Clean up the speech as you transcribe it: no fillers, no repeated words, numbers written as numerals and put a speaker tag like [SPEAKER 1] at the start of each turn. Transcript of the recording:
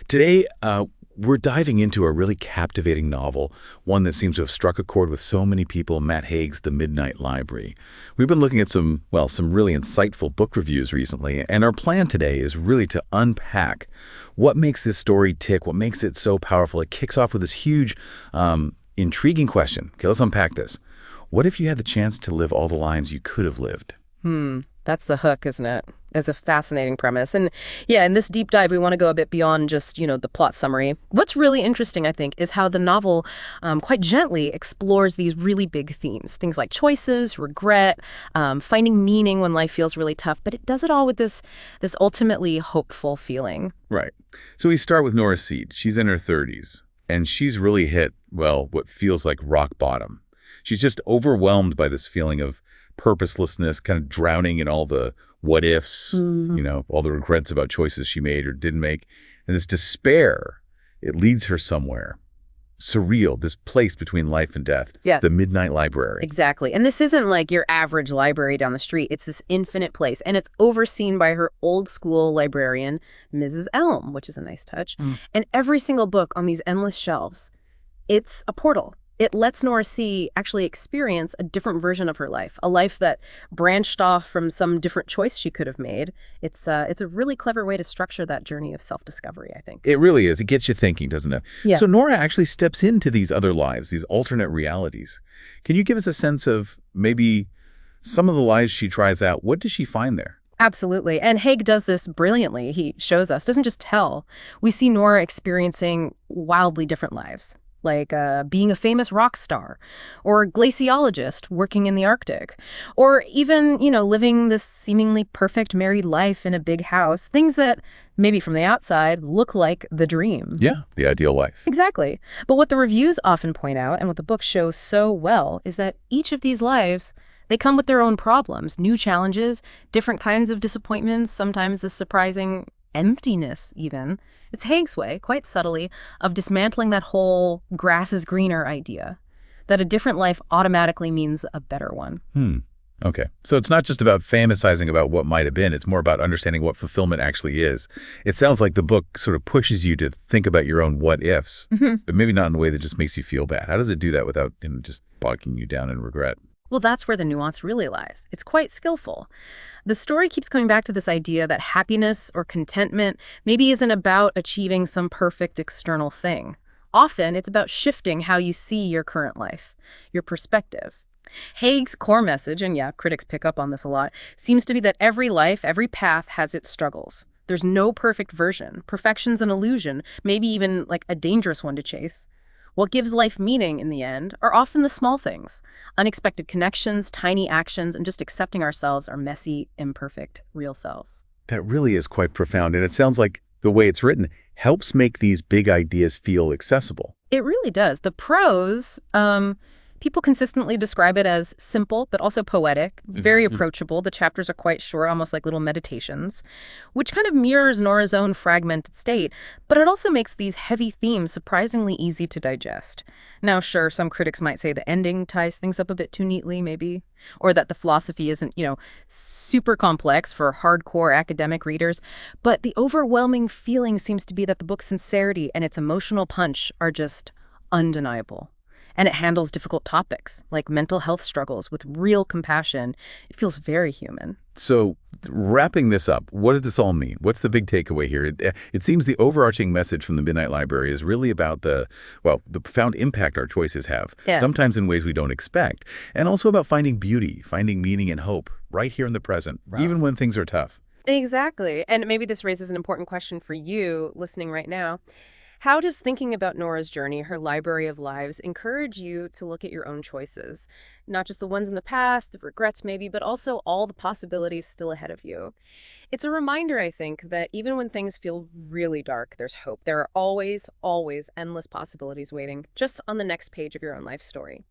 [SPEAKER 1] Today, we're diving into a really captivating novel, one that seems to have struck a chord with so many people, Matt Haig's The Midnight Library. We've been looking at some really insightful book reviews recently, and our plan today is really to unpack what makes this story tick, what makes it so powerful. It kicks off with this huge, intriguing question. Okay, let's unpack this. What if you had the chance to live all the lives you could have lived?
[SPEAKER 2] That's the hook, isn't it? It's a fascinating premise. And yeah, in this deep dive, we want to go a bit beyond just, the plot summary. What's really interesting, I think, is how the novel quite gently explores these really big themes. Things like choices, regret, finding meaning when life feels really tough. But it does it all with this ultimately hopeful feeling.
[SPEAKER 1] Right. So we start with Nora Seed. She's in her 30s, and she's really hit, what feels like rock bottom. She's just overwhelmed by this feeling of purposelessness, kind of drowning in all the what ifs, all the regrets about choices she made or didn't make. And this despair, it leads her somewhere surreal, this place between life and death, the Midnight Library.
[SPEAKER 2] Exactly. And this isn't like your average library down the street. It's this infinite place. And it's overseen by her old school librarian, Mrs. Elm, which is a nice touch. And every single book on these endless shelves, it's a portal. It lets Nora Seed actually experience a different version of her life, a life that branched off from some different choice she could have made. It's a really clever way to structure that journey of self-discovery, I think.
[SPEAKER 1] It really is. It gets you thinking, doesn't it?
[SPEAKER 2] Yeah.
[SPEAKER 1] So Nora actually steps into these other lives, these alternate realities. Can you give us a sense of maybe some of the lives she tries out? What does she find there?
[SPEAKER 2] Absolutely. And Haig does this brilliantly. He shows us, doesn't just tell. We see Nora experiencing wildly different lives, like being a famous rock star, or a glaciologist working in the Arctic, or even, living this seemingly perfect married life in a big house, things that maybe from the outside look like the dream.
[SPEAKER 1] Yeah, the ideal life.
[SPEAKER 2] Exactly. But what the reviews often point out, and what the book shows so well, is that each of these lives, they come with their own problems, new challenges, different kinds of disappointments, sometimes the surprising emptiness even. It's Haig's way, quite subtly, of dismantling that whole grass is greener idea, that a different life automatically means a better one.
[SPEAKER 1] Okay. So it's not just about fantasizing about what might have been. It's more about understanding what fulfillment actually is. It sounds like the book sort of pushes you to think about your own what ifs, but maybe not in a way that just makes you feel bad. How does it do that without just bogging you down in regret?
[SPEAKER 2] Well, that's where the nuance really lies. It's quite skillful. The story keeps coming back to this idea that happiness or contentment maybe isn't about achieving some perfect external thing. Often, it's about shifting how you see your current life, your perspective. Haig's core message, and yeah, critics pick up on this a lot, seems to be that every life, every path has its struggles. There's no perfect version. Perfection's an illusion, maybe even like a dangerous one to chase. What gives life meaning in the end are often the small things, unexpected connections, tiny actions, and just accepting ourselves, our messy, imperfect, real selves.
[SPEAKER 1] That really is quite profound. And it sounds like the way it's written helps make these big ideas feel accessible.
[SPEAKER 2] It really does. The prose, people consistently describe it as simple, but also poetic, very approachable. The chapters are quite short, almost like little meditations, which kind of mirrors Nora's own fragmented state, but it also makes these heavy themes surprisingly easy to digest. Now, sure, some critics might say the ending ties things up a bit too neatly, maybe, or that the philosophy isn't, super complex for hardcore academic readers, but the overwhelming feeling seems to be that the book's sincerity and its emotional punch are just undeniable. And it handles difficult topics like mental health struggles with real compassion. It feels very human.
[SPEAKER 1] So wrapping this up, what does this all mean? What's the big takeaway here? It seems the overarching message from the Midnight Library is really about the profound impact our choices have, sometimes in ways we don't expect, and also about finding beauty, finding meaning and hope right here in the present, even when things are tough.
[SPEAKER 2] Exactly. And maybe this raises an important question for you listening right now. How does thinking about Nora's journey, her library of lives, encourage you to look at your own choices? Not just the ones in the past, the regrets maybe, but also all the possibilities still ahead of you. It's a reminder, I think, that even when things feel really dark, there's hope. There are always, always endless possibilities waiting just on the next page of your own life story.